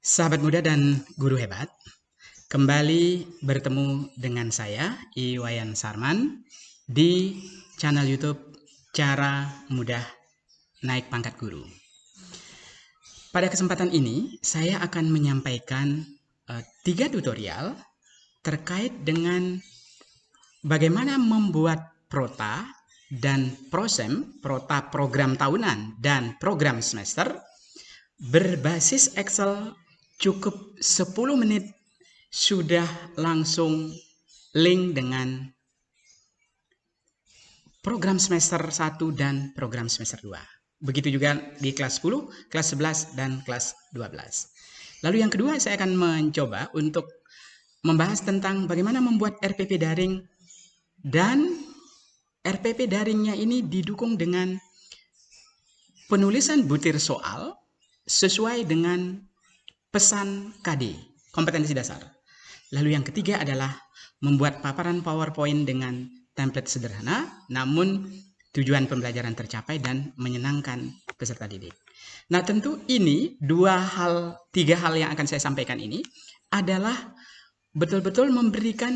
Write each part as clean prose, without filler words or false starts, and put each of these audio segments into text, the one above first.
Sahabat muda dan guru hebat, kembali bertemu dengan saya, Iwayan Sarman, di channel YouTube Cara Mudah Naik Pangkat Guru. Pada kesempatan ini, saya akan menyampaikan 3 tutorial terkait dengan bagaimana membuat prota dan prosem, prota program tahunan dan program semester, berbasis Excel cukup 10 menit sudah langsung link dengan program semester 1 dan program semester 2. Begitu juga di kelas 10, kelas 11, dan kelas 12. Lalu yang kedua, saya akan mencoba untuk membahas tentang bagaimana membuat RPP daring, dan RPP daringnya ini didukung dengan penulisan butir soal sesuai dengan pesan KD, kompetensi dasar. Lalu yang ketiga adalah membuat paparan PowerPoint dengan template sederhana, namun tujuan pembelajaran tercapai dan menyenangkan peserta didik. Nah, tentu ini 3 hal yang akan saya sampaikan ini adalah betul-betul memberikan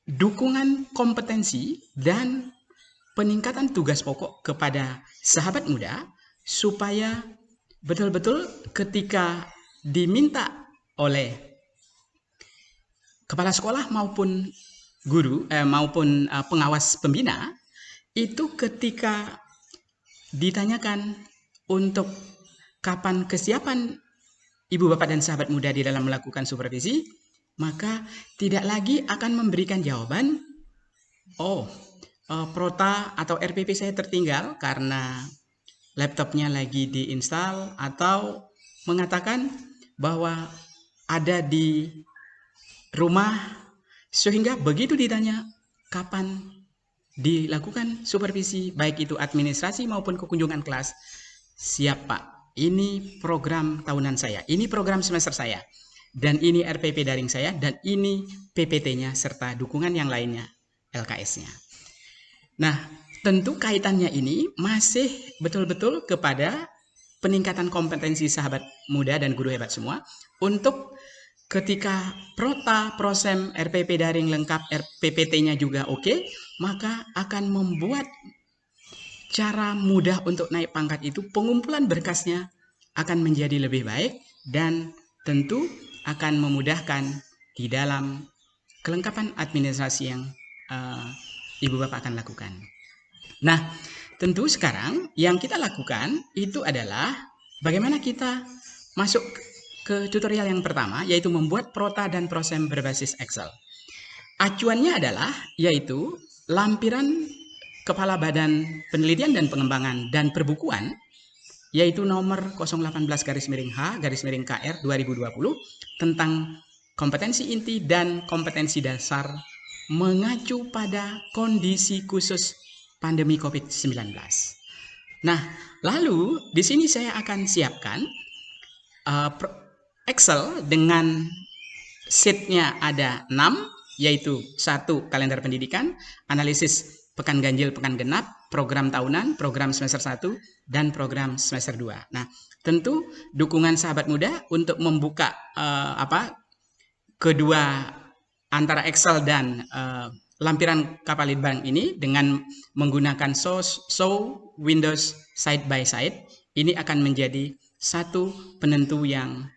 dukungan kompetensi dan peningkatan tugas pokok kepada sahabat muda supaya betul-betul ketika diminta oleh kepala sekolah maupun guru maupun pengawas pembina, itu ketika ditanyakan untuk kapan kesiapan ibu bapak dan sahabat muda di dalam melakukan supervisi, maka tidak lagi akan memberikan jawaban, prota atau RPP saya tertinggal karena laptopnya lagi diinstal, atau mengatakan bahwa ada di rumah, sehingga begitu ditanya kapan dilakukan supervisi, baik itu administrasi maupun kekunjungan kelas, siap Pak, ini program tahunan saya, ini program semester saya, dan ini RPP daring saya, dan ini PPT-nya serta dukungan yang lainnya, LKS-nya. Nah, tentu kaitannya ini masih betul-betul kepada peningkatan kompetensi sahabat muda dan guru hebat semua untuk ketika prota, prosem, RPP daring lengkap, PPT-nya juga oke, maka akan membuat cara mudah untuk naik pangkat itu, pengumpulan berkasnya akan menjadi lebih baik dan tentu akan memudahkan di dalam kelengkapan administrasi yang ibu bapak akan lakukan. Nah, tentu sekarang yang kita lakukan itu adalah bagaimana kita masuk ke tutorial yang pertama, yaitu membuat prota dan prosem berbasis Excel. Acuannya adalah yaitu lampiran Kepala Badan Penelitian dan Pengembangan dan Perbukuan, yaitu nomor 018-H-KR 2020 tentang kompetensi inti dan kompetensi dasar mengacu pada kondisi khusus pandemi COVID-19. Nah, lalu di sini saya akan siapkan Excel dengan sheet-nya ada 6, yaitu 1 kalender pendidikan, analisis pekan ganjil, pekan genap, program tahunan, program semester 1, dan program semester 2. Nah, tentu dukungan sahabat muda untuk membuka kedua antara Excel dan lampiran Kapalitbang ini dengan menggunakan show Windows side by side, ini akan menjadi satu penentu yang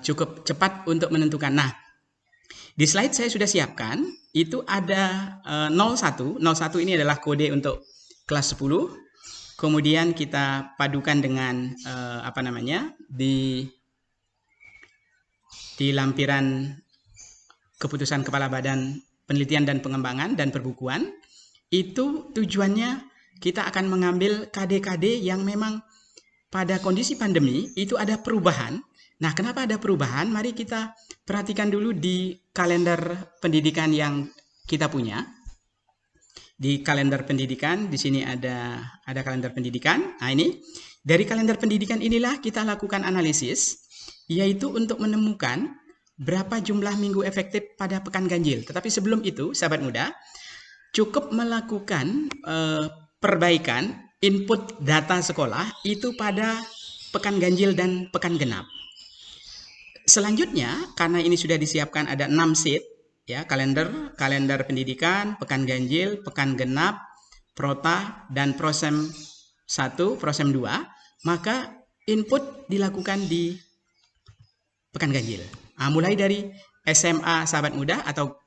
cukup cepat untuk menentukan. Nah, di slide saya sudah siapkan, itu ada 01. 01 ini adalah kode untuk kelas 10. Kemudian kita padukan dengan di lampiran keputusan Kepala Badan Penelitian dan Pengembangan dan Perbukuan. Itu tujuannya kita akan mengambil KD-KD yang memang pada kondisi pandemi itu ada perubahan. Nah, kenapa ada perubahan? Mari kita perhatikan dulu di kalender pendidikan yang kita punya. Di kalender pendidikan, di sini ada kalender pendidikan. Nah, ini dari kalender pendidikan inilah kita lakukan analisis, yaitu untuk menemukan berapa jumlah minggu efektif pada pekan ganjil. Tetapi sebelum itu, sahabat muda, cukup melakukan perbaikan input data sekolah itu pada pekan ganjil dan pekan genap. Selanjutnya, karena ini sudah disiapkan ada 6 sheet, ya, kalender pendidikan, pekan ganjil, pekan genap, prota, dan prosem 1, prosem 2, maka input dilakukan di pekan ganjil. Nah, mulai dari SMA Sahabat Muda atau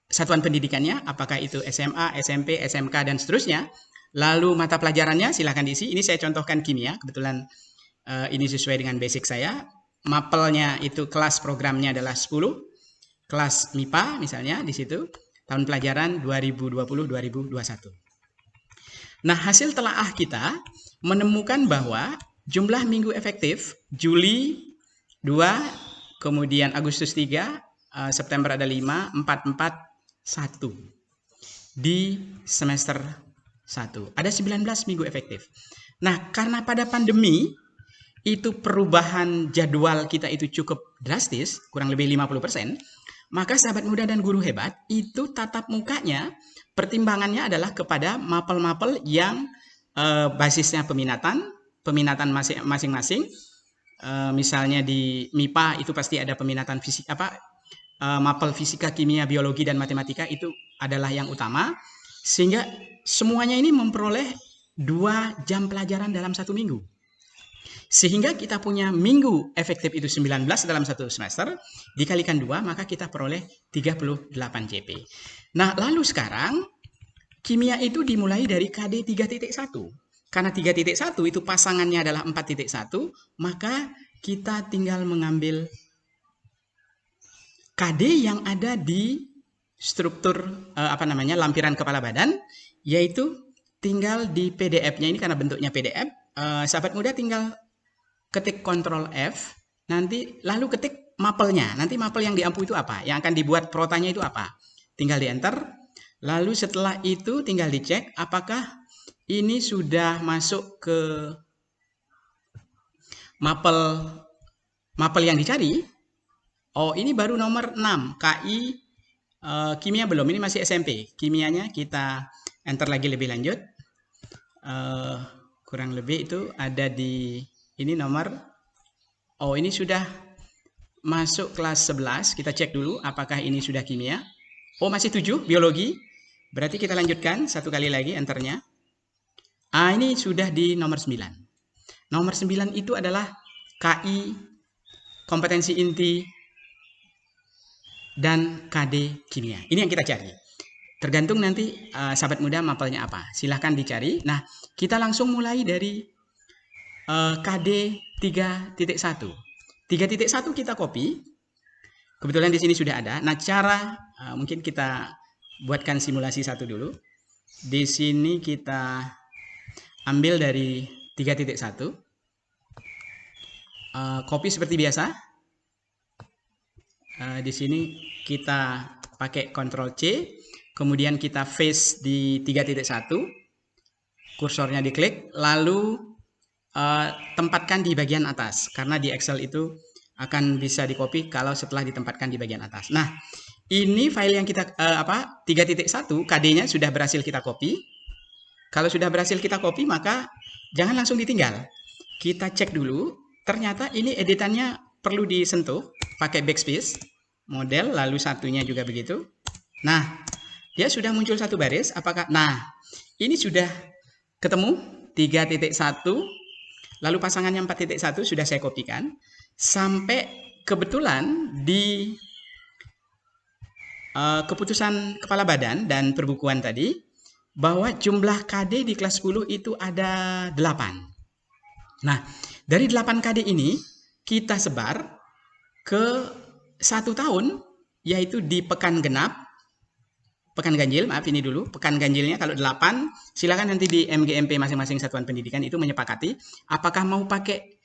satuan pendidikannya, apakah itu SMA, SMP, SMK, dan seterusnya. Lalu mata pelajarannya silahkan diisi. Ini saya contohkan kimia, kebetulan ini sesuai dengan basic saya. Mapelnya itu kelas programnya adalah 10, kelas MIPA misalnya di situ, tahun pelajaran 2020-2021. Nah, hasil telaah kita menemukan bahwa jumlah minggu efektif Juli 2, kemudian Agustus 3, September ada 5, 4, 1 di semester 1. Ada 19 minggu efektif. Nah, karena pada pandemi itu perubahan jadwal kita itu cukup drastis, kurang lebih 50%, maka sahabat muda dan guru hebat itu tatap mukanya, pertimbangannya adalah kepada mapel-mapel yang basisnya peminatan masing-masing. Misalnya di MIPA itu pasti ada peminatan fisik mapel fisika, kimia, biologi, dan matematika itu adalah yang utama, sehingga semuanya ini memperoleh 2 jam pelajaran dalam 1 minggu. Sehingga kita punya minggu efektif itu 19 dalam 1 semester, dikalikan 2, maka kita peroleh 38 JP. Nah, lalu sekarang, kimia itu dimulai dari KD 3.1. Karena 3.1 itu pasangannya adalah 4.1, maka kita tinggal mengambil KD yang ada di struktur lampiran kepala badan, yaitu tinggal di PDF-nya ini karena bentuknya PDF. Sahabat muda tinggal ketik Ctrl F, nanti lalu ketik mapelnya. Nanti mapel yang diampu itu apa? Yang akan dibuat protanya itu apa? Tinggal di enter. Lalu setelah itu tinggal dicek apakah ini sudah masuk ke mapel yang dicari. Oh, ini baru nomor 6, KI kimia belum, ini masih SMP. Kimianya kita enter lagi lebih lanjut. Kurang lebih itu ada di ini nomor, oh ini sudah masuk kelas 11, kita cek dulu apakah ini sudah kimia. Oh masih 7, biologi, berarti kita lanjutkan satu kali lagi enternya. Ini sudah di nomor 9. Nomor 9 itu adalah KI, kompetensi inti, dan KD kimia. Ini yang kita cari. Tergantung nanti sahabat muda mapelnya apa. Silahkan dicari. Nah, kita langsung mulai dari KD 3.1. 3.1 kita copy. Kebetulan di sini sudah ada. Nah, cara mungkin kita buatkan simulasi satu dulu. Di sini kita ambil dari 3.1. Copy seperti biasa. Di sini kita pakai Ctrl C. Kemudian kita paste di 3.1. Kursornya diklik. Lalu tempatkan di bagian atas, karena di Excel itu akan bisa di copy kalau setelah ditempatkan di bagian atas. Nah, ini file yang kita 3.1 KD-nya sudah berhasil kita copy. Kalau sudah berhasil kita copy, maka jangan langsung ditinggal. Kita cek dulu, ternyata ini editannya perlu disentuh pakai backspace model, lalu satunya juga begitu. Nah, dia sudah muncul satu baris. Nah, ini sudah ketemu 3.1. Lalu pasangannya 4.1 sudah saya kopikan. Sampai kebetulan di keputusan kepala badan dan perbukuan tadi, bahwa jumlah KD di kelas 10 itu ada 8. Nah, dari 8 KD ini, kita sebar ke 1 tahun, yaitu di pekan genap, pekan ganjil, maaf ini dulu, pekan ganjilnya kalau 8, silakan nanti di MGMP masing-masing satuan pendidikan itu menyepakati apakah mau pakai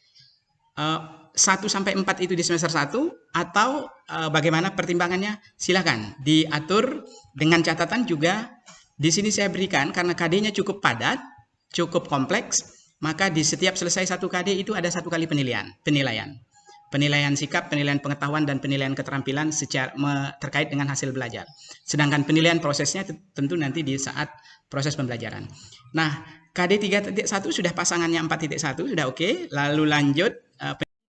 1 sampai 4 itu di semester 1 atau bagaimana pertimbangannya, silakan diatur dengan catatan juga di sini saya berikan karena KD-nya cukup padat, cukup kompleks, maka di setiap selesai 1 KD itu ada 1 kali penilaian. Penilaian sikap, penilaian pengetahuan, dan penilaian keterampilan terkait dengan hasil belajar. Sedangkan penilaian prosesnya tentu nanti di saat proses pembelajaran. Nah, KD 3.1 sudah pasangannya 4.1, sudah oke. Lalu lanjut,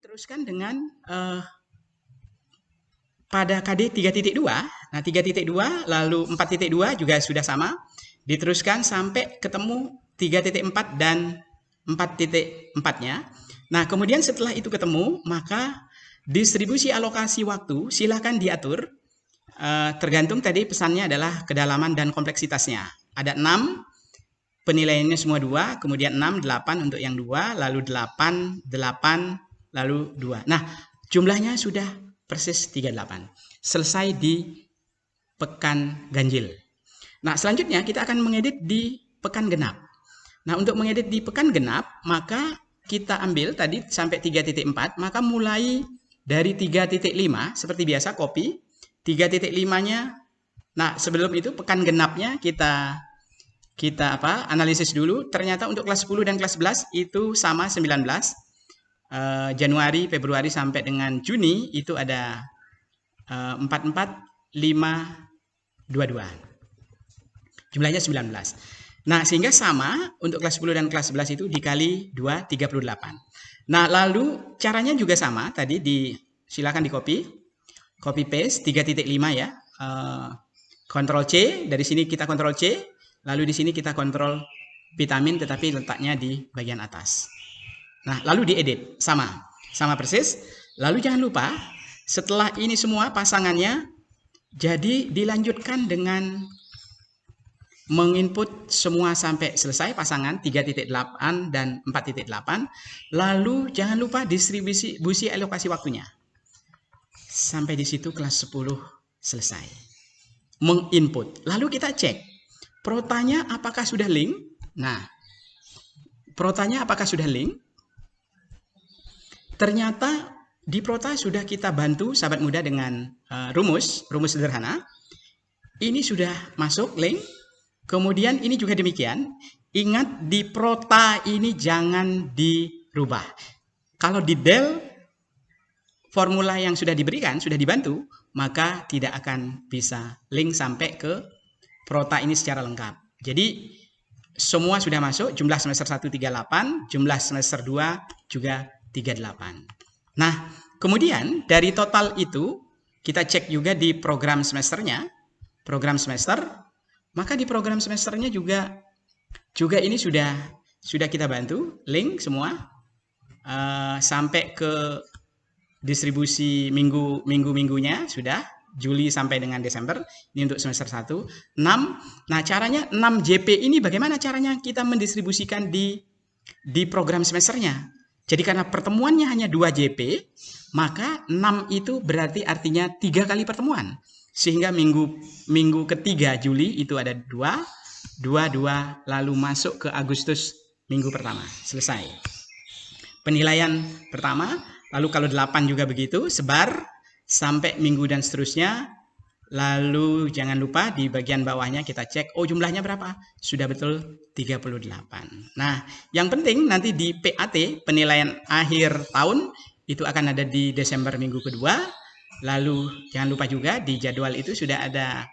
teruskan dengan pada KD 3.2, nah 3.2 lalu 4.2 juga sudah sama, diteruskan sampai ketemu 3.4 dan 4.4-nya. Nah, kemudian setelah itu ketemu, maka distribusi alokasi waktu silakan diatur, tergantung tadi pesannya adalah kedalaman dan kompleksitasnya. Ada 6, penilaiannya semua 2, kemudian 6, 8 untuk yang 2, lalu 8, 8, lalu 2. Nah, jumlahnya sudah persis 38. Selesai di pekan ganjil. Nah, selanjutnya kita akan mengedit di pekan genap. Nah, untuk mengedit di pekan genap, maka kita ambil tadi sampai 3.4, maka mulai dari 3.5, seperti biasa copy, 3.5-nya, nah sebelum itu pekan genapnya kita analisis dulu. Ternyata untuk kelas 10 dan kelas 11 itu sama 19. Januari, Februari sampai dengan Juni itu ada 44, 5, 22. Jumlahnya 19. Nah, sehingga sama untuk kelas 10 dan kelas 11 itu dikali 2, 38. Nah, lalu caranya juga sama. Tadi silakan di copy paste 3.5 ya. Ctrl C, dari sini kita Ctrl C, lalu di sini kita Ctrl vitamin tetapi letaknya di bagian atas. Nah, lalu diedit sama persis. Lalu jangan lupa setelah ini semua pasangannya, jadi dilanjutkan dengan menginput semua sampai selesai pasangan 3.8 dan 4.8. Lalu jangan lupa distribusi alokasi waktunya. Sampai di situ kelas 10 selesai. Menginput. Lalu kita cek. Protanya apakah sudah link? Nah, protanya apakah sudah link? Ternyata di prota sudah kita bantu sahabat muda dengan rumus sederhana. Ini sudah masuk link. Kemudian ini juga demikian. Ingat di prota ini jangan dirubah. Kalau di del formula yang sudah diberikan, sudah dibantu, maka tidak akan bisa link sampai ke prota ini secara lengkap. Jadi semua sudah masuk, jumlah semester 1 38, jumlah semester 2 juga 38. Nah, kemudian dari total itu kita cek juga di program semesternya, program semester. Maka di program semesternya juga ini sudah kita bantu link semua sampai ke distribusi minggunya sudah Juli sampai dengan Desember. Ini untuk semester 1 6. Nah, caranya 6 JP ini bagaimana caranya kita mendistribusikan di program semesternya. Jadi karena pertemuannya hanya 2 JP, maka 6 itu berarti artinya 3 kali pertemuan. Sehingga minggu ketiga Juli itu ada 2, lalu masuk ke Agustus minggu pertama. Selesai. Penilaian pertama, lalu kalau 8 juga begitu, sebar sampai minggu dan seterusnya. Lalu jangan lupa di bagian bawahnya kita cek, oh jumlahnya berapa? Sudah betul 38. Nah, yang penting nanti di PAT, penilaian akhir tahun, itu akan ada di Desember minggu kedua. Lalu jangan lupa juga di jadwal itu sudah ada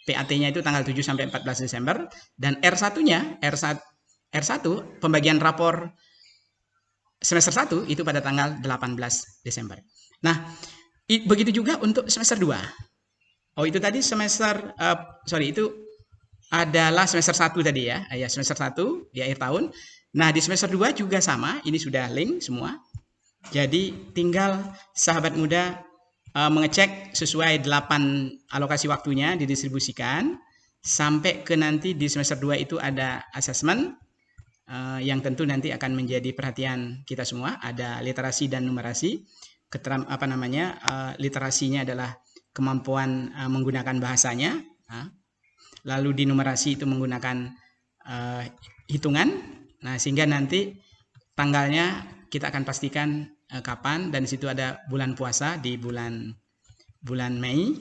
PAT-nya itu tanggal 7 sampai 14 Desember dan R1-nya R1 pembagian rapor semester 1 itu pada tanggal 18 Desember. Nah, begitu juga untuk semester 2. Oh, itu tadi semester itu adalah semester 1 tadi ya. Ya, semester 1 di akhir tahun. Nah, di semester 2 juga sama, ini sudah link semua. Jadi tinggal sahabat muda mengecek sesuai 8 alokasi waktunya didistribusikan sampai ke nanti di semester 2 itu ada asesmen yang tentu nanti akan menjadi perhatian kita semua. Ada literasi dan numerasi. Literasinya adalah kemampuan menggunakan bahasanya. Lalu di numerasi itu menggunakan hitungan. Nah, sehingga nanti tanggalnya kita akan pastikan kapan, dan di situ ada bulan puasa di bulan Mei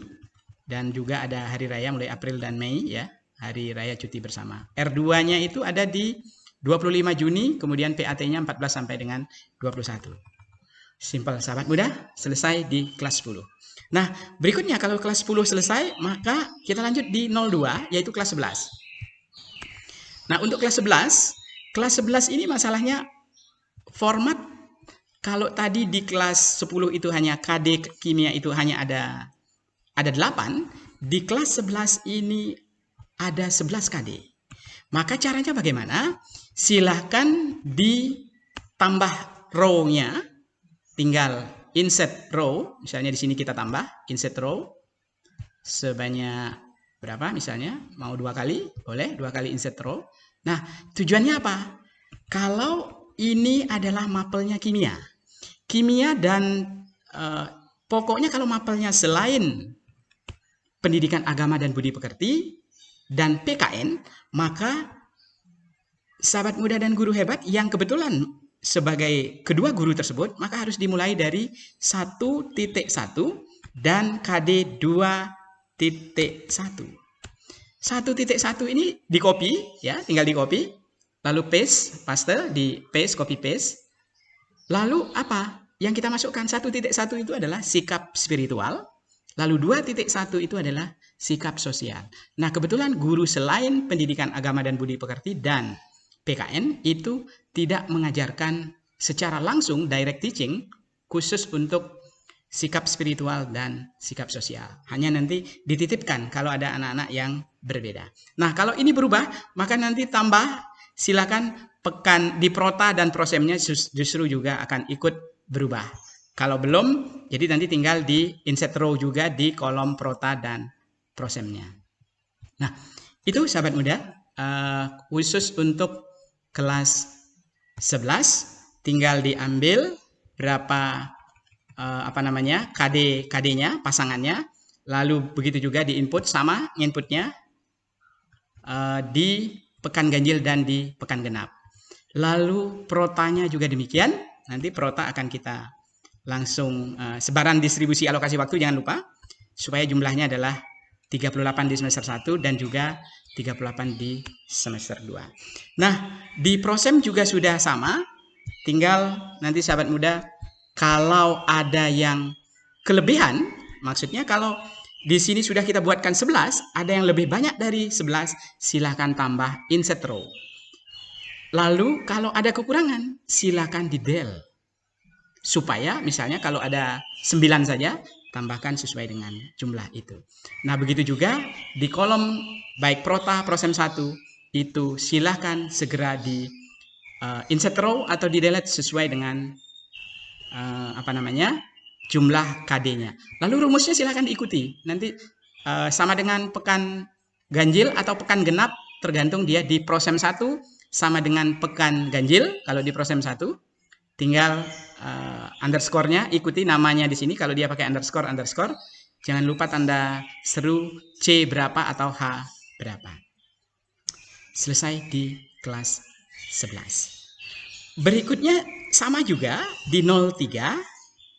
dan juga ada hari raya mulai April dan Mei ya, hari raya cuti bersama. R2-nya itu ada di 25 Juni, kemudian PAT-nya 14 sampai dengan 21. Simpel sahabat muda, selesai di kelas 10. Nah, berikutnya kalau kelas 10 selesai, maka kita lanjut di 02 yaitu kelas 11. Nah, untuk kelas 11 ini masalahnya format. Kalau tadi di kelas 10 itu hanya KD kimia itu hanya ada ada 8, di kelas 11 ini ada 11 KD. Maka caranya bagaimana? Silahkan ditambah row-nya, tinggal insert row, misalnya di sini kita tambah insert row sebanyak berapa misalnya, mau 2 kali, boleh 2 kali insert row. Nah, tujuannya apa? Kalau ini adalah mapelnya kimia. Kimia dan pokoknya kalau mapelnya selain pendidikan agama dan budi pekerti dan PKN, maka sahabat muda dan guru hebat yang kebetulan sebagai kedua guru tersebut, maka harus dimulai dari 1.1 dan KD 2.1. 1.1 ini di copy, ya, tinggal di copy, lalu paste, di paste, copy paste. Lalu apa yang kita masukkan? 1.1 itu adalah sikap spiritual, lalu 2.1 itu adalah sikap sosial. Nah, kebetulan guru selain pendidikan agama dan budi pekerti dan PKN itu tidak mengajarkan secara langsung direct teaching khusus untuk sikap spiritual dan sikap sosial. Hanya nanti dititipkan kalau ada anak-anak yang berbeda. Nah, kalau ini berubah, maka nanti tambah, silakan pekan di prota dan prosemnya justru juga akan ikut berubah. Kalau belum, jadi nanti tinggal di insert row juga di kolom prota dan prosemnya. Nah, itu sahabat muda, khusus untuk kelas 11, tinggal diambil berapa KD-nya, pasangannya, lalu begitu juga di input sama inputnya di pekan ganjil dan di pekan genap. Lalu protanya juga demikian, nanti prota akan kita langsung sebaran distribusi alokasi waktu, jangan lupa supaya jumlahnya adalah 38 di semester 1 dan juga 38 di semester 2. Nah, di prosem juga sudah sama, tinggal nanti sahabat muda kalau ada yang kelebihan, maksudnya kalau di sini sudah kita buatkan 11, ada yang lebih banyak dari 11, silakan tambah insert row. Lalu kalau ada kekurangan, silakan di del. Supaya misalnya kalau ada 9 saja, tambahkan sesuai dengan jumlah itu. Nah, begitu juga di kolom baik prota, prosem 1, itu silahkan segera di insert row atau di delete sesuai dengan jumlah KD-nya. Lalu rumusnya silahkan diikuti. Nanti sama dengan pekan ganjil atau pekan genap, tergantung dia di prosem 1 sama dengan pekan ganjil. Kalau di prosem 1, tinggal underscore-nya ikuti namanya di sini. Kalau dia pakai underscore, jangan lupa tanda seru C berapa atau H berapa. Selesai di kelas 11. Berikutnya sama juga di 03.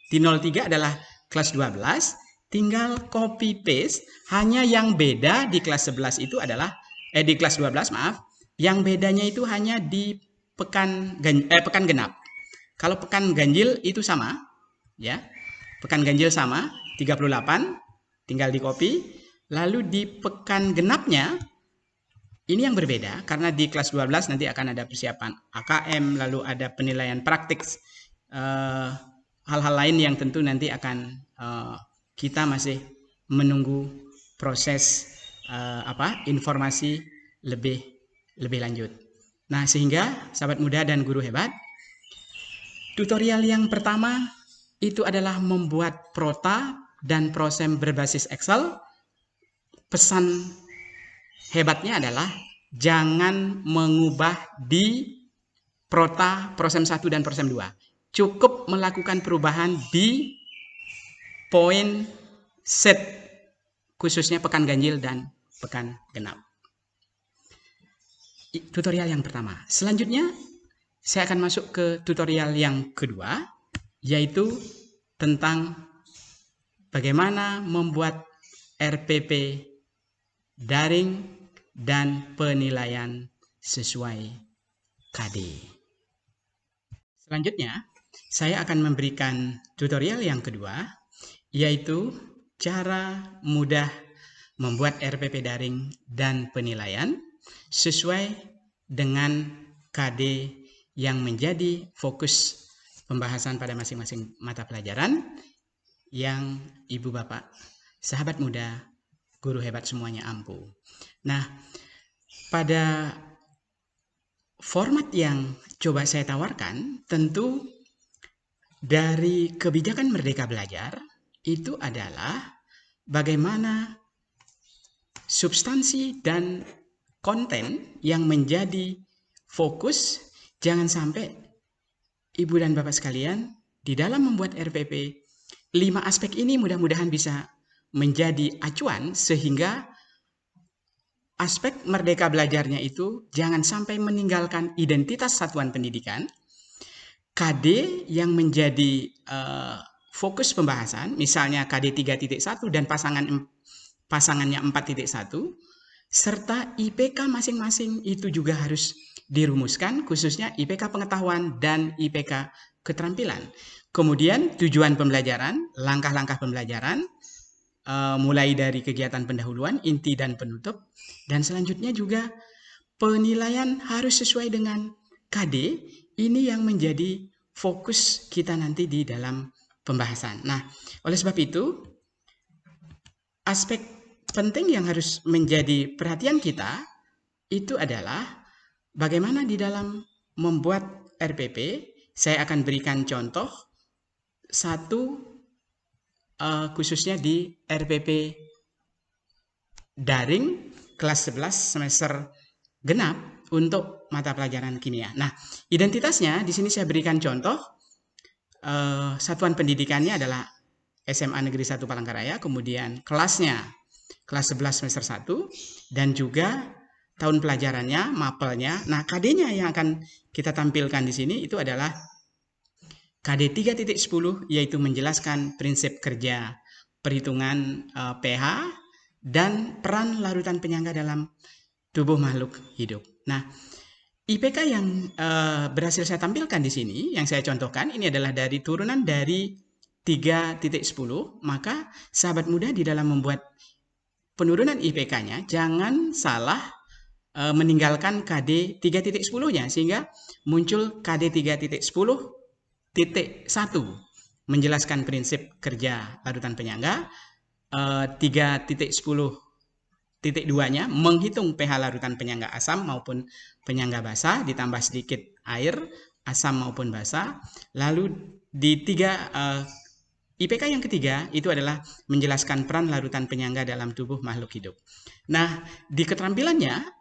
Di 03 adalah kelas 12. Tinggal copy paste. Hanya yang beda di kelas 11 itu adalah di kelas 12 maaf. Yang bedanya itu hanya di pekan genap. Kalau pekan ganjil itu sama, ya. Pekan ganjil sama, 38, tinggal di copy. Lalu di pekan genapnya, ini yang berbeda, karena di kelas 12 nanti akan ada persiapan AKM, lalu ada penilaian praktik, hal-hal lain yang tentu nanti akan kita masih menunggu proses informasi lebih lanjut. Nah, sehingga sahabat muda dan guru hebat, tutorial yang pertama itu adalah membuat prota dan prosem berbasis Excel. Pesan hebatnya adalah jangan mengubah di prota, prosem 1 dan prosem 2. Cukup melakukan perubahan di poin set, khususnya pekan ganjil dan pekan genap. Tutorial yang pertama. Selanjutnya, saya akan masuk ke tutorial yang kedua, yaitu tentang bagaimana membuat RPP daring dan penilaian sesuai KD. Selanjutnya, saya akan memberikan tutorial yang kedua, yaitu cara mudah membuat RPP daring dan penilaian sesuai dengan KD yang menjadi fokus pembahasan pada masing-masing mata pelajaran yang Ibu Bapak sahabat muda, guru hebat semuanya ampuh. Nah, pada format yang coba saya tawarkan, tentu dari kebijakan Merdeka Belajar itu adalah bagaimana substansi dan konten yang menjadi fokus. Jangan sampai Ibu dan Bapak sekalian di dalam membuat RPP, 5 aspek ini mudah-mudahan bisa menjadi acuan sehingga aspek Merdeka Belajarnya itu jangan sampai meninggalkan identitas satuan pendidikan, KD yang menjadi fokus pembahasan, misalnya KD 3.1 dan pasangannya 4.1, serta IPK masing-masing itu juga harus dirumuskan, khususnya IPK pengetahuan dan IPK keterampilan. Kemudian tujuan pembelajaran, langkah-langkah pembelajaran, mulai dari kegiatan pendahuluan, inti dan penutup, dan selanjutnya juga penilaian harus sesuai dengan KD. Ini yang menjadi fokus kita nanti di dalam pembahasan. Nah, oleh sebab itu, aspek penting yang harus menjadi perhatian kita itu adalah bagaimana di dalam membuat RPP. Saya akan berikan contoh satu khususnya di RPP daring kelas 11 semester genap untuk mata pelajaran kimia. Nah, identitasnya di sini saya berikan contoh. Satuan pendidikannya adalah SMA Negeri 1 Palangkaraya, kemudian kelasnya kelas 11 semester 1, dan juga tahun pelajarannya, mapelnya. Nah, KD-nya yang akan kita tampilkan di sini itu adalah KD 3.10, yaitu menjelaskan prinsip kerja perhitungan pH dan peran larutan penyangga dalam tubuh makhluk hidup. Nah, IPK yang berhasil saya tampilkan di sini, yang saya contohkan, ini adalah dari turunan dari 3.10, maka sahabat muda di dalam membuat penurunan IPK-nya jangan salah meninggalkan KD 3.10-nya, sehingga muncul KD 3.10.1 menjelaskan prinsip kerja larutan penyangga, 3.10.2-nya menghitung pH larutan penyangga asam maupun penyangga basa ditambah sedikit air, asam maupun basa. Lalu di IPK yang ketiga itu adalah menjelaskan peran larutan penyangga dalam tubuh makhluk hidup. Nah, di keterampilannya,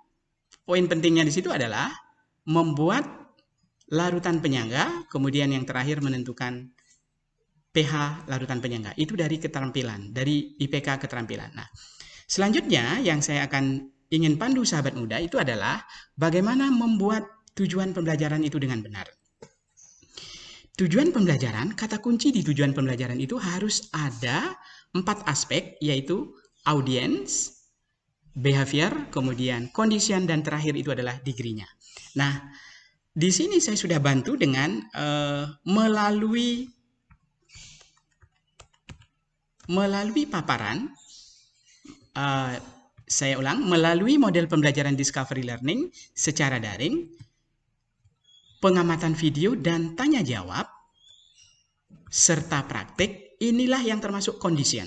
poin pentingnya di situ adalah membuat larutan penyangga, kemudian yang terakhir menentukan pH larutan penyangga. Itu dari keterampilan, dari IPK keterampilan. Nah, selanjutnya yang saya akan ingin pandu sahabat muda itu adalah bagaimana membuat tujuan pembelajaran itu dengan benar. Tujuan pembelajaran, kata kunci di tujuan pembelajaran itu harus ada 4 aspek, yaitu audience, behavior, kemudian condition, dan terakhir itu adalah degree-nya. Nah, di sini saya sudah bantu dengan melalui paparan, saya ulang, melalui model pembelajaran discovery learning secara daring, pengamatan video dan tanya jawab, serta praktik, inilah yang termasuk condition.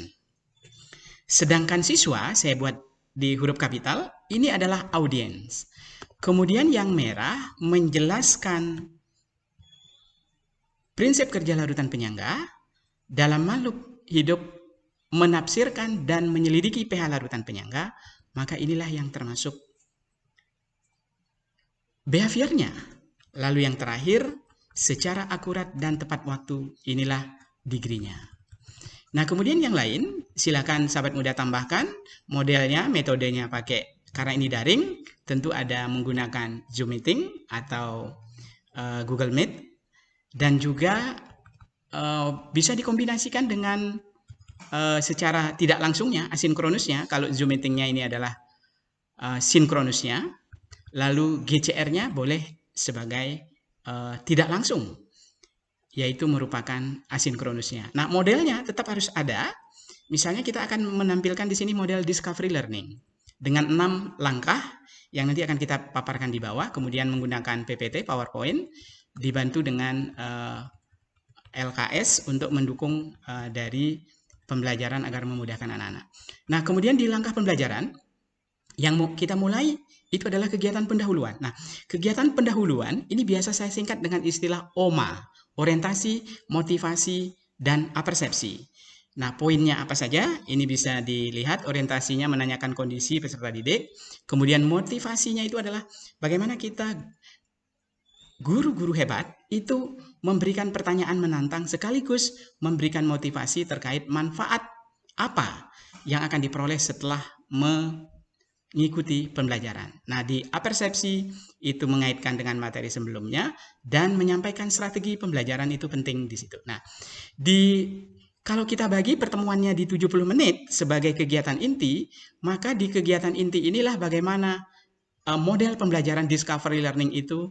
Sedangkan siswa, saya buat di huruf kapital, ini adalah audience. Kemudian yang merah menjelaskan prinsip kerja larutan penyangga dalam makhluk hidup, menafsirkan dan menyelidiki pH larutan penyangga, maka inilah yang termasuk behaviornya. Lalu yang terakhir, secara akurat dan tepat waktu, inilah degree-nya. Nah, kemudian yang lain, silakan sahabat muda tambahkan modelnya, metodenya pakai, karena ini daring, tentu ada menggunakan Zoom Meeting atau Google Meet, dan juga bisa dikombinasikan dengan secara tidak langsungnya, asinkronusnya. Kalau Zoom Meeting-nya ini adalah sinkronusnya, lalu GCR-nya boleh sebagai tidak langsung, yaitu merupakan asinkronusnya. Nah, modelnya tetap harus ada. Misalnya kita akan menampilkan di sini model discovery learning dengan 6 langkah yang nanti akan kita paparkan di bawah, kemudian menggunakan PPT, PowerPoint, dibantu dengan LKS untuk mendukung dari pembelajaran agar memudahkan anak-anak. Nah, kemudian di langkah pembelajaran yang kita mulai itu adalah kegiatan pendahuluan. Nah, kegiatan pendahuluan ini biasa saya singkat dengan istilah OMA, orientasi, motivasi, dan apersepsi. Nah, poinnya apa saja? Ini bisa dilihat. Orientasinya menanyakan kondisi peserta didik. Kemudian motivasinya itu adalah bagaimana kita guru-guru hebat itu memberikan pertanyaan menantang sekaligus memberikan motivasi terkait manfaat apa yang akan diperoleh setelah mengikuti pembelajaran. Nah, di apersepsi itu mengaitkan dengan materi sebelumnya dan menyampaikan strategi pembelajaran itu penting di situ. Nah, kalau kita bagi pertemuannya di 70 menit sebagai kegiatan inti, maka di kegiatan inti inilah bagaimana model pembelajaran discovery learning itu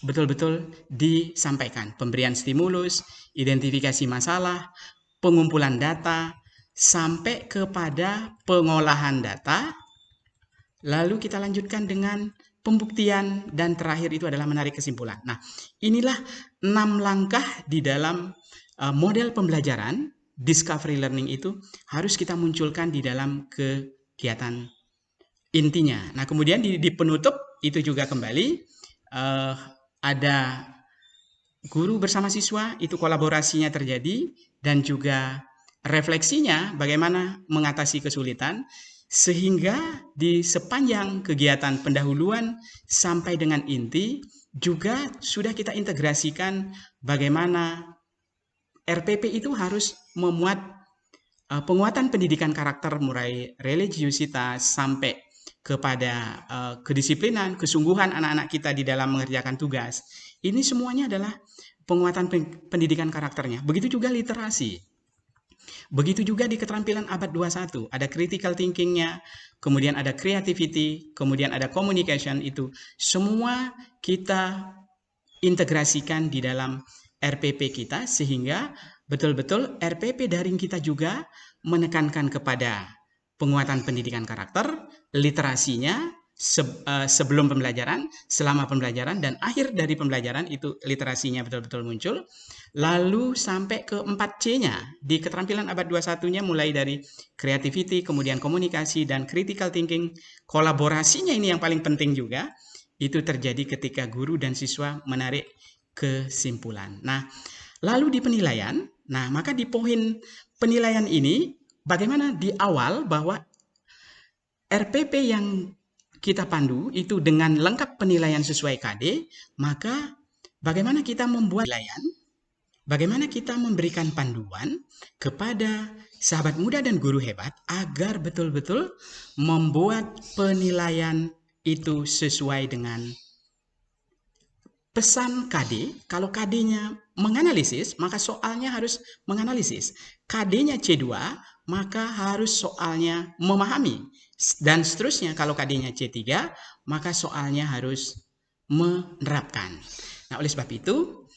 betul-betul disampaikan. Pemberian stimulus, identifikasi masalah, pengumpulan data, sampai kepada pengolahan data. Lalu kita lanjutkan dengan pembuktian dan terakhir itu adalah menarik kesimpulan. Nah, inilah 6 langkah di dalam model pembelajaran discovery learning itu harus kita munculkan di dalam kegiatan intinya. Nah, kemudian di penutup itu juga kembali ada guru bersama siswa, itu kolaborasinya terjadi dan juga refleksinya bagaimana mengatasi kesulitan, sehingga di sepanjang kegiatan pendahuluan sampai dengan inti juga sudah kita integrasikan bagaimana RPP itu harus memuat penguatan pendidikan karakter mulai religiusitas sampai kepada kedisiplinan, kesungguhan anak-anak kita di dalam mengerjakan tugas. Ini semuanya adalah penguatan pendidikan karakternya. Begitu juga literasi. Begitu juga di keterampilan abad 21. Ada critical thinking-nya, kemudian ada creativity, kemudian ada communication, itu semua kita integrasikan di dalam RPP kita sehingga betul-betul RPP daring kita juga menekankan kepada penguatan pendidikan karakter, literasinya sebelum pembelajaran, selama pembelajaran, dan akhir dari pembelajaran itu literasinya betul-betul muncul. Lalu sampai ke 4C-nya di keterampilan abad 21-nya mulai dari creativity, kemudian komunikasi, dan critical thinking. Kolaborasinya ini yang paling penting juga, itu terjadi ketika guru dan siswa menarik kesimpulan. Nah, lalu di penilaian, nah maka di poin penilaian ini bagaimana di awal bahwa RPP yang kita pandu itu dengan lengkap penilaian sesuai KD, maka bagaimana kita membuat penilaian, bagaimana kita memberikan panduan kepada sahabat muda dan guru hebat agar betul-betul membuat penilaian itu sesuai dengan pesan KD. Kalau KD-nya menganalisis, maka soalnya harus menganalisis. KD-nya C2, maka harus soalnya memahami. Dan seterusnya, kalau KD-nya C3, maka soalnya harus menerapkan. Nah, oleh sebab itu,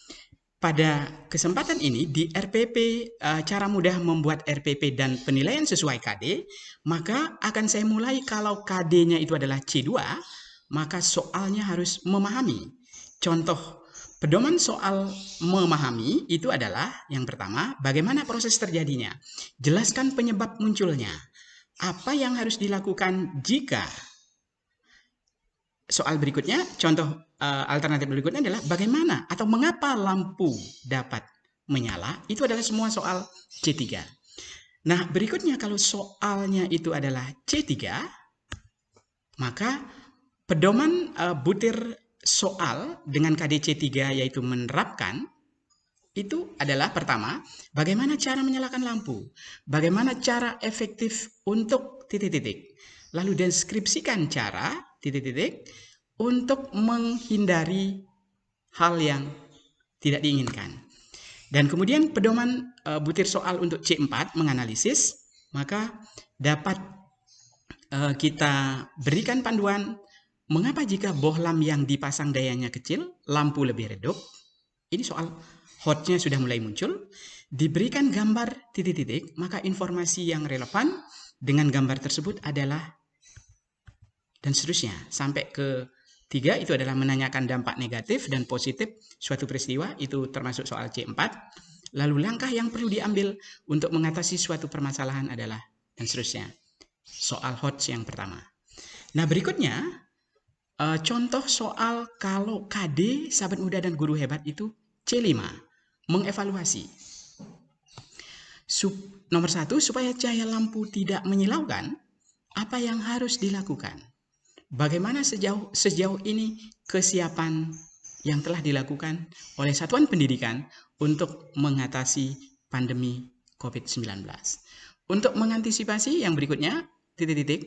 pada kesempatan ini di RPP, cara mudah membuat RPP dan penilaian sesuai KD, maka akan saya mulai kalau KD-nya itu adalah C2, maka soalnya harus memahami. Contoh pedoman soal memahami itu adalah yang pertama, bagaimana proses terjadinya. Jelaskan penyebab munculnya. Apa yang harus dilakukan jika. Soal berikutnya, contoh alternatif berikutnya adalah bagaimana atau mengapa lampu dapat menyala. Itu adalah semua soal C3. Nah, berikutnya kalau soalnya itu adalah C3, maka pedoman butir soal dengan KDC 3 yaitu menerapkan itu adalah pertama, bagaimana cara menyalakan lampu, bagaimana cara efektif untuk titik-titik, lalu deskripsikan cara titik-titik untuk menghindari hal yang tidak diinginkan. Dan kemudian pedoman butir soal untuk C4 menganalisis, maka dapat kita berikan panduan mengapa jika bohlam yang dipasang dayanya kecil, lampu lebih redup. Ini soal hotnya sudah mulai muncul. Diberikan gambar titik-titik, maka informasi yang relevan dengan gambar tersebut adalah dan seterusnya. Sampai ke 3 itu adalah menanyakan dampak negatif dan positif suatu peristiwa, itu termasuk soal C4. Lalu langkah yang perlu diambil untuk mengatasi suatu permasalahan adalah, dan seterusnya. Soal HOTS yang pertama. Nah, berikutnya contoh soal kalau KD, sahabat muda dan guru hebat itu C5, mengevaluasi. Nomor 1, supaya cahaya lampu tidak menyilaukan, apa yang harus dilakukan? Bagaimana sejauh ini kesiapan yang telah dilakukan oleh satuan pendidikan untuk mengatasi pandemi COVID-19? Untuk mengantisipasi yang berikutnya,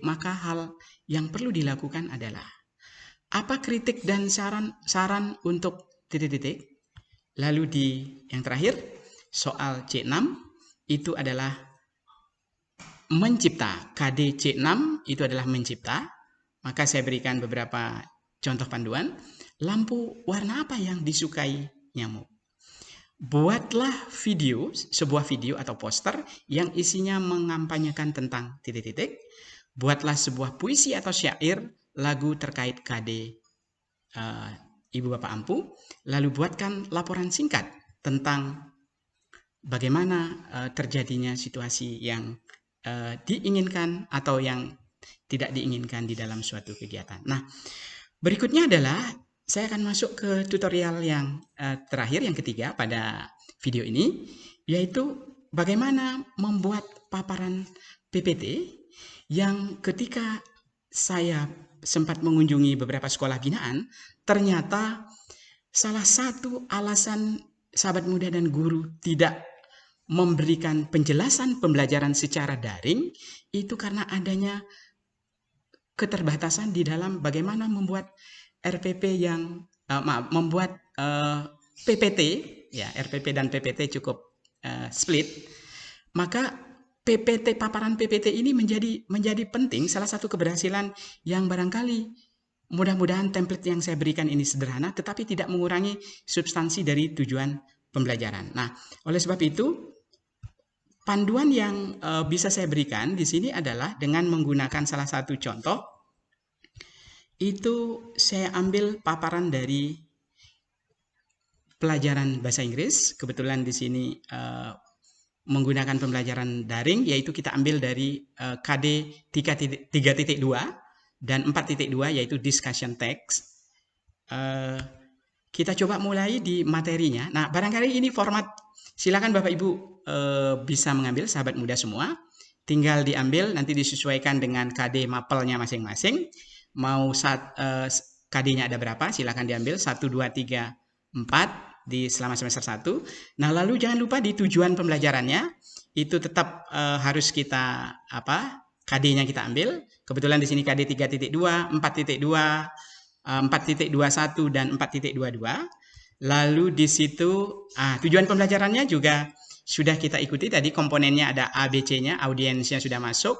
maka hal yang perlu dilakukan adalah apa kritik dan saran untuk Lalu di yang terakhir, soal C6 itu adalah mencipta. KD C6 itu adalah mencipta. Maka saya berikan beberapa contoh panduan. Lampu warna apa yang disukai nyamuk? Buatlah sebuah video atau poster yang isinya mengampanyekan tentang Buatlah sebuah puisi atau syair lagu terkait KD Ibu Bapak Ampu. Lalu buatkan laporan singkat tentang bagaimana terjadinya situasi yang diinginkan atau yang tidak diinginkan di dalam suatu kegiatan. Nah, berikutnya adalah saya akan masuk ke tutorial yang terakhir, yang ketiga pada video ini, yaitu bagaimana membuat paparan PPT yang ketika saya sempat mengunjungi beberapa sekolah binaan, ternyata salah satu alasan sahabat muda dan guru tidak memberikan penjelasan pembelajaran secara daring itu karena adanya keterbatasan di dalam bagaimana membuat RPP yang membuat PPT, ya RPP dan PPT cukup split. Maka paparan PPT ini menjadi penting, salah satu keberhasilan yang barangkali mudah-mudahan template yang saya berikan ini sederhana tetapi tidak mengurangi substansi dari tujuan pembelajaran. Nah, oleh sebab itu panduan yang bisa saya berikan di sini adalah dengan menggunakan salah satu contoh. Itu saya ambil paparan dari pelajaran bahasa Inggris. Kebetulan di sini menggunakan pembelajaran daring, yaitu kita ambil dari KD 3.2 dan 4.2, yaitu discussion text. Kita coba mulai di materinya. Nah, barangkali ini format, silakan Bapak Ibu bisa mengambil, sahabat muda semua. Tinggal diambil, nanti disesuaikan dengan KD mapelnya masing-masing. Mau KD-nya ada berapa, silakan diambil 1, 2, 3, 4 di selama semester 1. Nah, lalu jangan lupa di tujuan pembelajarannya itu tetap harus kita KD-nya kita ambil. Kebetulan di sini KD 3.2, 4.2, 4.21 dan 4.22. Lalu di situ tujuan pembelajarannya juga sudah kita ikuti tadi, komponennya ada ABC-nya, audiensnya sudah masuk.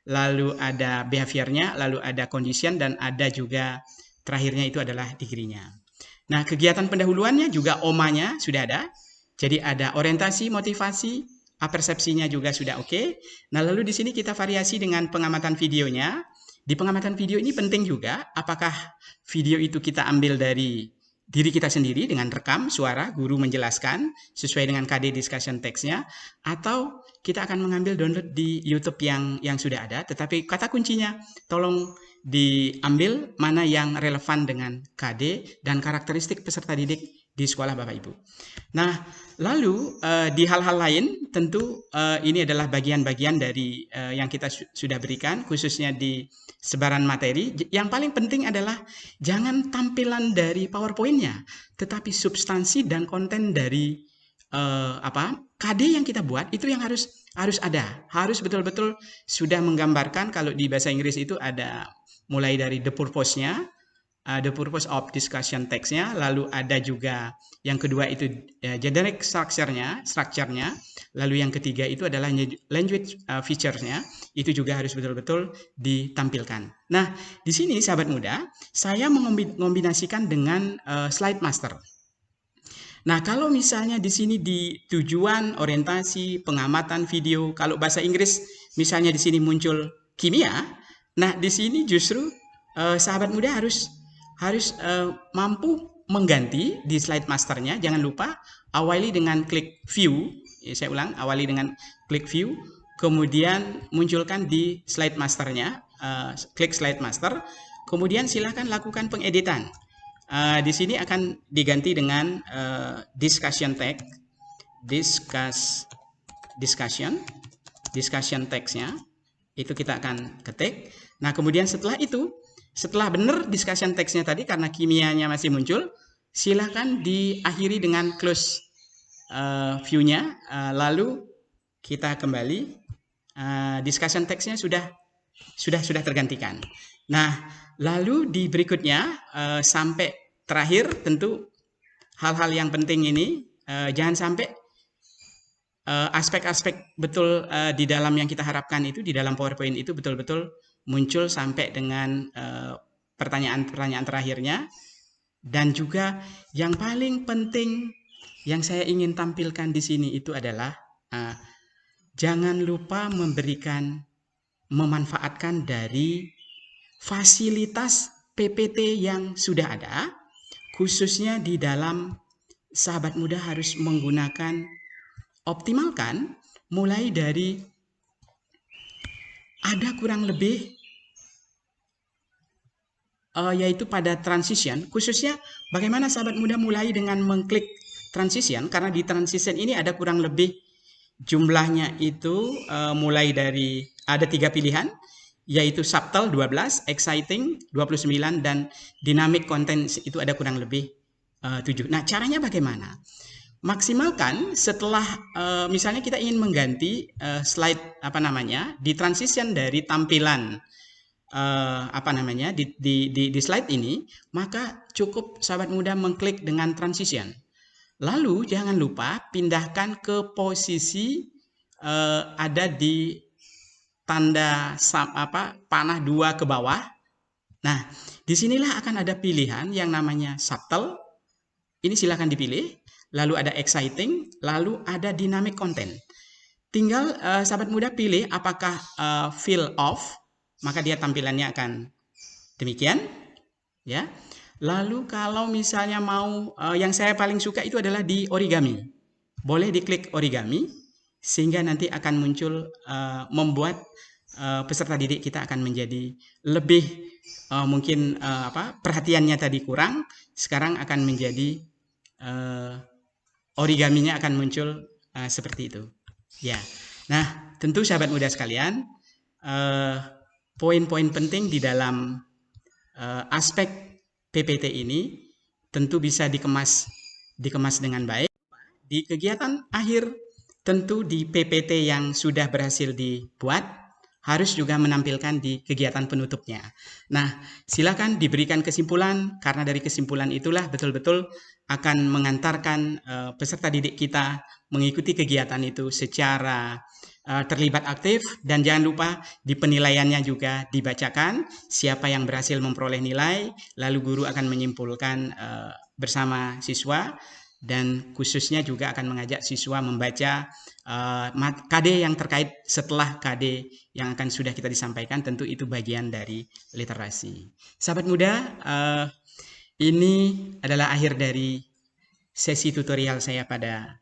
Lalu ada behaviornya, lalu ada condition, dan ada juga terakhirnya itu adalah degree-nya. Nah, kegiatan pendahuluannya juga OMA-nya sudah ada. Jadi ada orientasi, motivasi, persepsinya juga sudah oke. Nah, lalu di sini kita variasi dengan pengamatan videonya. Di pengamatan video ini penting juga apakah video itu kita ambil dari diri kita sendiri dengan rekam suara guru menjelaskan sesuai dengan KD discussion text-nya, atau kita akan mengambil download di YouTube yang sudah ada. Tetapi kata kuncinya tolong diambil mana yang relevan dengan KD dan karakteristik peserta didik di sekolah Bapak Ibu. Nah, lalu di hal-hal lain tentu ini adalah bagian-bagian dari yang kita sudah berikan, khususnya di sebaran materi. Yang paling penting adalah jangan tampilan dari PowerPoint-nya, tetapi substansi dan konten dari KD yang kita buat itu yang harus ada. Harus betul-betul sudah menggambarkan. Kalau di bahasa Inggris itu ada mulai dari the purpose-nya, the purpose of discussion text-nya, lalu ada juga yang kedua itu generic structure-nya, lalu yang ketiga itu adalah language features-nya, itu juga harus betul-betul ditampilkan. Nah, di sini sahabat muda, saya mengombinasikan dengan slide master. Nah, kalau misalnya di sini di tujuan, orientasi, pengamatan video, kalau bahasa Inggris misalnya di sini muncul kimia, nah di sini justru sahabat muda harus mampu mengganti di slide masternya. Jangan lupa awali dengan klik view, saya ulang, awali dengan klik view, kemudian munculkan di slide masternya, klik slide master, kemudian silahkan lakukan pengeditan. Di sini akan diganti dengan discussion text, discussion text-nya, itu kita akan ketik. Nah, kemudian setelah itu, setelah benar discussion text-nya tadi, karena kimianya masih muncul, silahkan diakhiri dengan close view-nya, lalu kita kembali, discussion text-nya sudah tergantikan. Nah, lalu di berikutnya sampai terakhir, tentu hal-hal yang penting ini jangan sampai aspek-aspek betul di dalam yang kita harapkan itu, di dalam PowerPoint itu betul-betul muncul sampai dengan pertanyaan-pertanyaan terakhirnya. Dan juga yang paling penting yang saya ingin tampilkan di sini itu adalah jangan lupa memanfaatkan dari fasilitas PPT yang sudah ada, khususnya di dalam sahabat muda harus menggunakan, optimalkan mulai dari ada kurang lebih yaitu pada transition, khususnya bagaimana sahabat muda mulai dengan mengklik transition, karena di transition ini ada kurang lebih jumlahnya itu mulai dari ada 3 pilihan, yaitu subtle 12, exciting 29, dan dynamic content itu ada kurang lebih 7. Nah, caranya bagaimana? Maksimalkan setelah misalnya kita ingin mengganti slide di transition dari tampilan di slide ini, maka cukup sahabat muda mengklik dengan transition. Lalu jangan lupa pindahkan ke posisi ada di tanda panah 2 ke bawah. Nah, disinilah akan ada pilihan yang namanya subtle. Ini silakan dipilih. Lalu ada exciting, lalu ada dynamic content. Tinggal sahabat muda pilih apakah fill off, maka dia tampilannya akan demikian, ya. Lalu kalau misalnya mau, yang saya paling suka itu adalah di origami. Boleh diklik origami, sehingga nanti akan muncul membuat peserta didik kita akan menjadi lebih mungkin perhatiannya tadi kurang, sekarang akan menjadi origaminya akan muncul seperti itu. Ya. Nah, tentu sahabat muda sekalian, poin-poin penting di dalam aspek PPT ini tentu bisa dikemas dengan baik. Di kegiatan akhir, tentu di PPT yang sudah berhasil dibuat, harus juga menampilkan di kegiatan penutupnya. Nah, silakan diberikan kesimpulan, karena dari kesimpulan itulah betul-betul akan mengantarkan peserta didik kita mengikuti kegiatan itu secara terlibat aktif. Dan jangan lupa di penilaiannya juga dibacakan siapa yang berhasil memperoleh nilai, lalu guru akan menyimpulkan bersama siswa, dan khususnya juga akan mengajak siswa membaca KD yang terkait setelah KD yang akan sudah kita disampaikan. Tentu itu bagian dari literasi. Sahabat muda, ini adalah akhir dari sesi tutorial saya pada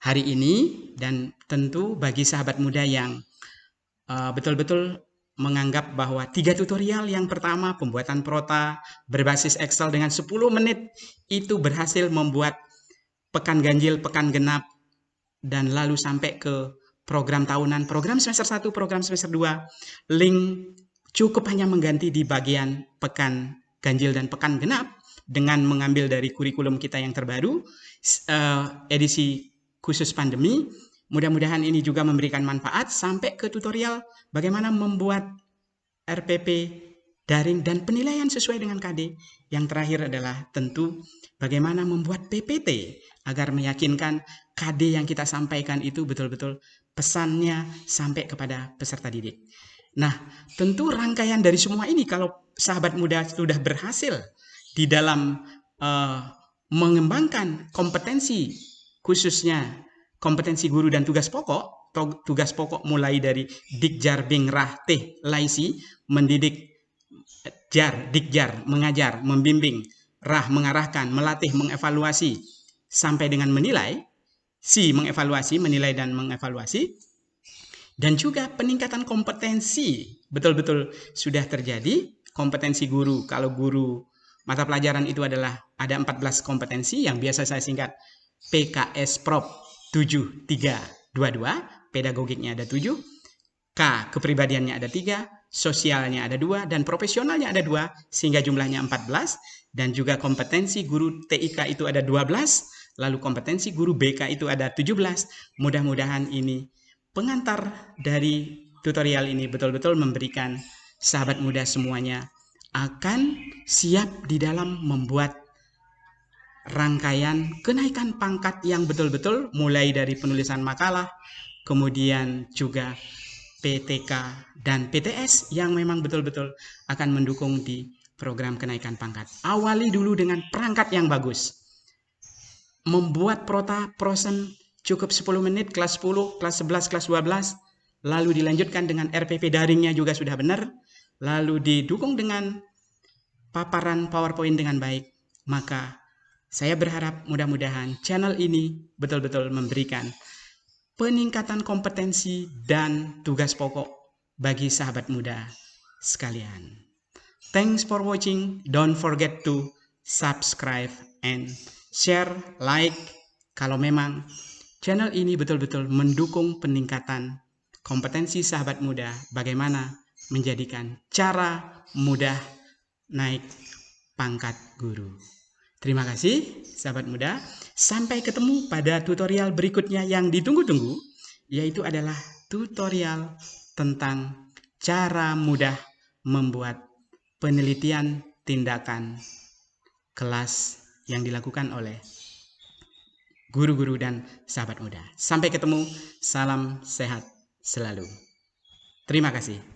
hari ini, dan tentu bagi sahabat muda yang betul-betul menganggap bahwa 3 tutorial yang pertama, pembuatan prota berbasis Excel dengan 10 menit, itu berhasil membuat pekan ganjil, pekan genap, dan lalu sampai ke program tahunan, program semester 1, program semester 2, link cukup hanya mengganti di bagian pekan ganjil dan pekan genap dengan mengambil dari kurikulum kita yang terbaru, edisi khusus pandemi. Mudah-mudahan ini juga memberikan manfaat sampai ke tutorial bagaimana membuat RPP daring dan penilaian sesuai dengan KD. Yang terakhir adalah tentu bagaimana membuat PPT agar meyakinkan KD yang kita sampaikan itu betul-betul pesannya sampai kepada peserta didik. Nah, tentu rangkaian dari semua ini kalau sahabat muda sudah berhasil di dalam mengembangkan kompetensi, khususnya kompetensi guru dan tugas pokok mulai dari Dikjar, Bing, Rah, Teh, Laisi, mendidik, Jar, Dikjar, mengajar, membimbing, Rah, mengarahkan, melatih, mengevaluasi, sampai dengan menilai. mengevaluasi, menilai dan mengevaluasi, dan juga peningkatan kompetensi. Betul-betul sudah terjadi kompetensi guru. Kalau guru mata pelajaran itu adalah ada 14 kompetensi yang biasa saya singkat PKS Prop 7322, pedagogiknya ada 7, K kepribadiannya ada 3, sosialnya ada 2, dan profesionalnya ada 2, sehingga jumlahnya 14, dan juga kompetensi guru TIK itu ada 12, lalu kompetensi guru BK itu ada 17. Mudah-mudahan ini pengantar dari tutorial ini betul-betul memberikan sahabat muda semuanya akan siap di dalam membuat rangkaian kenaikan pangkat yang betul-betul mulai dari penulisan makalah, kemudian juga PTK dan PTS yang memang betul-betul akan mendukung di program kenaikan pangkat. Awali dulu dengan perangkat yang bagus. Membuat prota, prosen cukup 10 menit, kelas 10, kelas 11, kelas 12, lalu dilanjutkan dengan RPP daringnya juga sudah benar, lalu didukung dengan paparan PowerPoint dengan baik, maka saya berharap mudah-mudahan channel ini betul-betul memberikan peningkatan kompetensi dan tugas pokok bagi sahabat muda sekalian. Thanks for watching. Don't forget to subscribe and share, like, kalau memang channel ini betul-betul mendukung peningkatan kompetensi sahabat muda, bagaimana menjadikan cara mudah naik pangkat guru. Terima kasih sahabat muda. Sampai ketemu pada tutorial berikutnya yang ditunggu-tunggu, yaitu adalah tutorial tentang cara mudah membuat penelitian tindakan kelas yang dilakukan oleh guru-guru dan sahabat muda. Sampai ketemu, salam sehat selalu. Terima kasih.